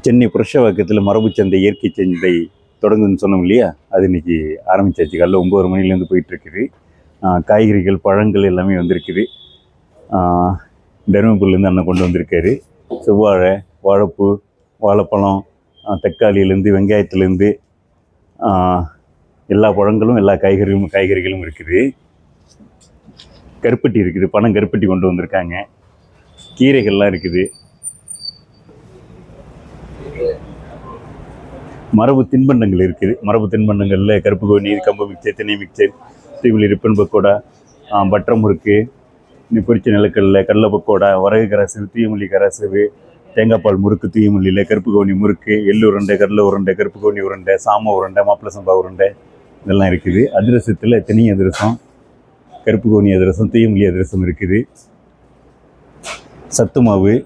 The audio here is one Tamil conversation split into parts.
சென்னை புரஷவாக்கத்தில் மரபு சந்தை இயற்கை சந்தை தொடங்குன்னு சொன்னோம் இல்லையா, அது இன்னைக்கு ஆரம்பிச்சாச்சு. காலைல 9 மணிலேருந்து போயிட்டுருக்குது. காய்கறிகள் பழங்கள் எல்லாமே வந்திருக்குது. தருமபுரிலேருந்து அண்ணன் கொண்டு வந்திருக்காரு. செவ்வாழை, வாழைப்பூ, வாழைப்பழம், தக்காளியிலேருந்து வெங்காயத்துலேருந்து எல்லா பழங்களும் எல்லா காய்கறிகளும் இருக்குது. கருப்பட்டி இருக்குது, பணம் கருப்பட்டி கொண்டு வந்திருக்காங்க. கீரைகள்லாம் இருக்குது. மரபு தின்பண்டங்கள் இருக்குது. மரபு தின்பண்டங்களில் கருப்பு கோநீர், கம்பு மிக்சர், திணை மிக்சர், தீவிலி ரிப்பன் பக்கோடா, பட்டர் முறுக்கு, பொரிச்ச நிலக்கடலை, கடலை பக்கோடா, வரகு கரசு, தூயமல்லி கரசு, தேங்காய் பால் முறுக்கு, தூயமல்லியில் கருப்பு கவுனி முறுக்கு, எள்ளு உருண்டை, கடலை உருண்டை, கருப்பு கவுனி உருண்டை, சாம உருண்டை, மாப்பிள சம்பா உருண்டை இதெல்லாம் இருக்குது. அதிரசத்தில் திணை அதிரசம், கருப்பு கவுனி அதிரசம், தூயமல்லி அதிரசம் இருக்குது. சத்து மாவு,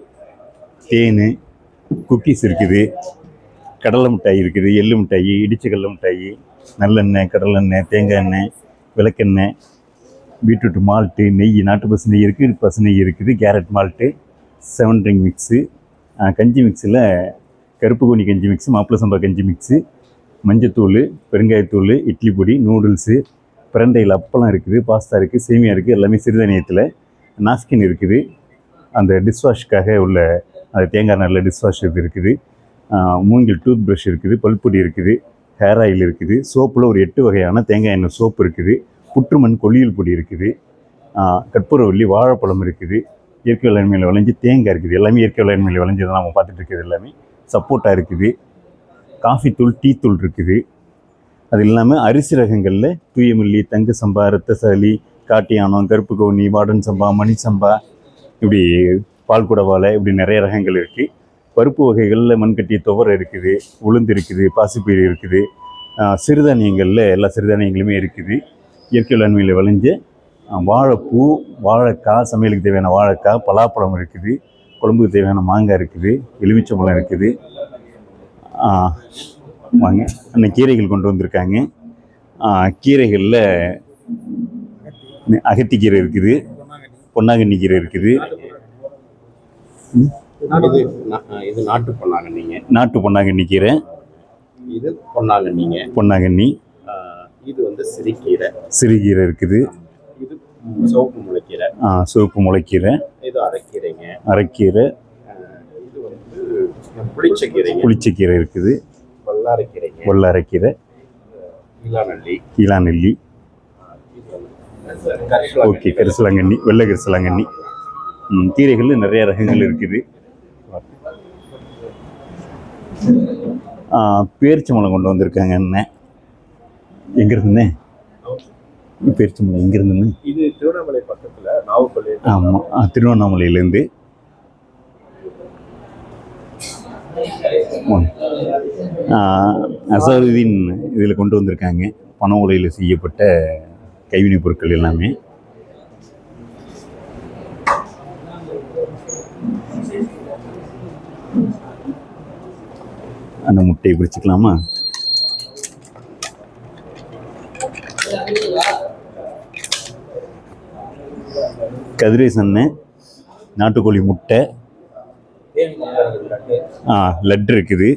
தேன், குக்கீஸ் இருக்குது. கடலை மிட்டாய் இருக்குது, எள்ளு மிட்டாய், இடிச்ச கடலை மிட்டாய், நல்லெண்ணெய், கடலெண்ணெய், தேங்காய் எண்ணெய், விளக்கெண்ணெய், பீட்ரூட் மால்ட்டு, நெய், நாட்டு பசு நெய் இருக்குது, பசு நெய் இருக்குது, கேரட் மால்ட்டு, 7 ட்ரிங்க் மிக்ஸு, கஞ்சி மிக்ஸில் கருப்பு கோணி கஞ்சி மிக்ஸு, மாப்பிள சம்பா கஞ்சி மிக்ஸு, மஞ்சத்தூள், பெருங்காயத்தூள், இட்லி பொடி, நூடுல்ஸு, பிரண்டையில் அப்பளம் இருக்குது, பாஸ்தா இருக்குது, சேமியா இருக்குது. எல்லாமே சிறுதானியத்தில். நாஸ்கின் இருக்குது, அந்த டிஷ்வாஷ்க்காக உள்ள அது தேங்காய் நல்ல டிஷ்வாஷ் இது இருக்குது. மூங்கில் டூத் ப்ரஷ் இருக்குது, பல்பொடி இருக்குது, ஹேர் ஆயில் இருக்குது, சோப்பில் ஒரு 8 வகையான தேங்காய் எண்ணெய் சோப்பு இருக்குது, புற்றுமண் கொல்லியல் பொடி இருக்குது, கற்பூரவல்லி, வாழைப்பழம் இருக்குது, இயற்கை வேளாண்மையில் விளைஞ்சி தேங்காய் இருக்குது. எல்லாமே இயற்கை வேளாண்மையில் விளைஞ்சதான் நம்ம பார்த்துட்டு இருக்குது. எல்லாமே சப்போட்டா இருக்குது, காஃபி தூள், டீ தூள் இருக்குது. அது இல்லாமல் அரிசி ரகங்களில் தூயமல்லி, தங்க சம்பா, ரத்தசாலி, காட்டியானம், கருப்பு கவுனி, வாடன் சம்பா, மணி சம்பா, இப்படி பால்குடவாலை, இப்படி நிறைய ரகங்கள் இருக்குது. பருப்பு வகைகளில் மண்கட்டி துவரை இருக்குது, உளுந்து இருக்குது, பாசிப்பயிறு இருக்குது. சிறுதானியங்களில் எல்லா சிறுதானியங்களுமே இருக்குது. இயற்கை வேளாண்மையில் விளைஞ்ச வாழைப்பூ, வாழைக்காய், சமையலுக்கு தேவையான வாழைக்காய், பலாப்பழம் இருக்குது, குழம்புக்கு தேவையான மாங்காய் இருக்குது, எலுமிச்சம்பழம் இருக்குது. வாங்க, அன்னைக்கு கீரைகள் கொண்டு வந்திருக்காங்க. கீரைகளில் அகத்திக்கீரை இருக்குது, பொன்னாங்கண்ணி கீரை இருக்குது. இது நாட்டு பொன்னாங்கண்ணிங்க. நாட்டு பொன்னாங்கண்ணி கீரை. இது பொன்னாங்கண்ணிங்க. பொன்னாங்கண்ணி. இது வந்து சிறுகீரை. சிறுகீரை இருக்குது. இது சிவப்பு முளைக்கீரை. சிவப்பு முளைக்கீரை. இது அரைக்கீரைங்க. அரைக்கீரை. இது வந்து புளிச்சக்கீரைங்க. புளிச்சக்கீரை இருக்குது. வல்லாரைக்கீரைங்க. வல்லாரைக்கீரை. கீழாநெல்லி. கீழாநெல்லி. ஓகே, கரிசலாங்கண்ணி, வெள்ளை கரிசலாங்கண்ணி. கீரைகள் நிறைய ரகங்கள் இருக்குது. பேரிச்சம்பழம் கொண்டு வந்திருக்காங்க அண்ணன். எங்கிருந்துண்ணே பேரிச்சம்பழம்? எங்கிருந்துண்ணே? இது திருவண்ணாமலை பக்கத்தில் நாவப்பள்ளி. ஆமாம், திருவண்ணாமலையிலேருந்து. அசாருதீன் இதில் கொண்டு வந்திருக்காங்க. பனை ஓலையில் செய்யப்பட்ட கைவினைப் பொருட்கள் எல்லாமே. அந்த முட்டையை பிடிச்சிக்கலாமா? கதிரேசன் அண்ணன் நாட்டுக்கோழி முட்டை, லட்டு இருக்குது,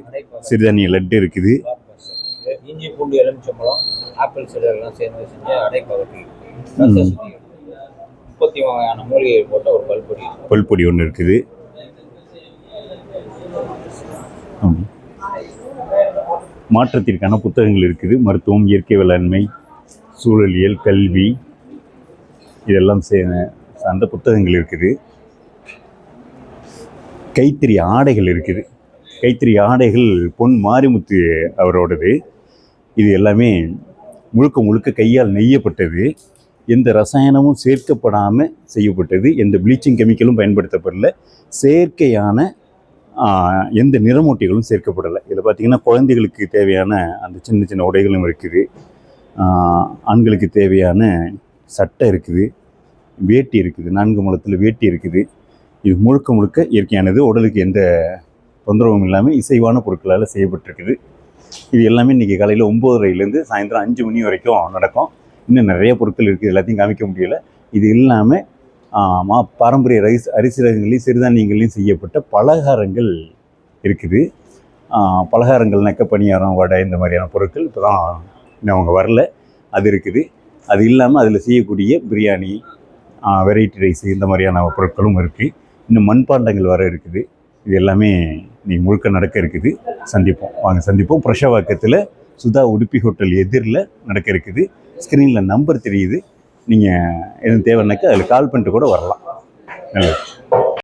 சிறுதானிய லட்டு இருக்குது. இஞ்சி பூண்டு எலுமிச்சம்பழம் ஆப்பிள் சிடர்லாம் சேர்ந்து செஞ்ச அடைப்பகுதி 30 வகையான மூலிகை போட்ட ஒரு பல்பொடி ஒன்று இருக்குது. மாற்றத்திற்கான புத்தகங்கள் இருக்குது. மருத்துவம், இயற்கை வேளாண்மை, சூழலியல், கல்வி இதெல்லாம் அந்த புத்தகங்கள் இருக்குது. கைத்தறி ஆடைகள் இருக்குது. கைத்தறி ஆடைகள் பொன் மாரிமுத்து அவரோடது. இது எல்லாமே முழுக்க முழுக்க கையால் நெய்யப்பட்டது. எந்த ரசாயனமும் சேர்க்கப்படாமல் செய்யப்பட்டது. எந்த ப்ளீச்சிங் கெமிக்கலும் பயன்படுத்தப்படலை. செயற்கையான எந்த நிறமூட்டிகளும் சேர்க்கப்படலை. இதில் பார்த்திங்கன்னா குழந்தைகளுக்கு தேவையான அந்த சின்ன சின்ன உடைகளும் இருக்குது. ஆண்களுக்கு தேவையான சட்டை இருக்குது, வேட்டி இருக்குது, 4 முழத்தில் வேட்டி இருக்குது. இது முழுக்க முழுக்க இயற்கையானது. உடலுக்கு எந்த தொந்தரவும் இல்லாமல் இசைவான பொருட்களால் செய்யப்பட்டிருக்குது. இது எல்லாமே இன்றைக்கி காலையில் 9:30லேருந்து சாயந்தரம் 5 மணி வரைக்கும் நடக்கும். இன்னும் நிறைய பொருட்கள் இருக்குது, எல்லாத்தையும் காமிக்க முடியலை. இது இல்லாமல் பாரம்பரிய அரிசி ரகங்களையும் சிறுதானியங்களையும் செய்யப்பட்ட பலகாரங்கள் இருக்குது. பலகாரங்கள் நெக்க பணியாரம் வடை இந்த மாதிரியான பொருட்கள் இப்போ தான் இன்னும் அவங்க வரல. அது இருக்குது. அது இல்லாமல் அதில் செய்யக்கூடிய பிரியாணி, வெரைட்டி ரைஸ் இந்த மாதிரியான பொருட்களும் இருக்குது. இன்னும் மண்பாண்டங்கள் வர இருக்குது. இது எல்லாமே நீ முழுக்க நடக்க இருக்குது. சந்திப்போம், வாங்க சந்திப்போம். புரஷவாக்கத்தில் சுதா உடுப்பி ஹோட்டல் எதிரில் நடக்க இருக்குது. ஸ்க்ரீனில் நம்பர் தெரியுது. நீங்கள் எதுவும் தேவைன்னாக்கா அதில் கால் பண்ணிட்டு கூட வரலாம். நல்லது.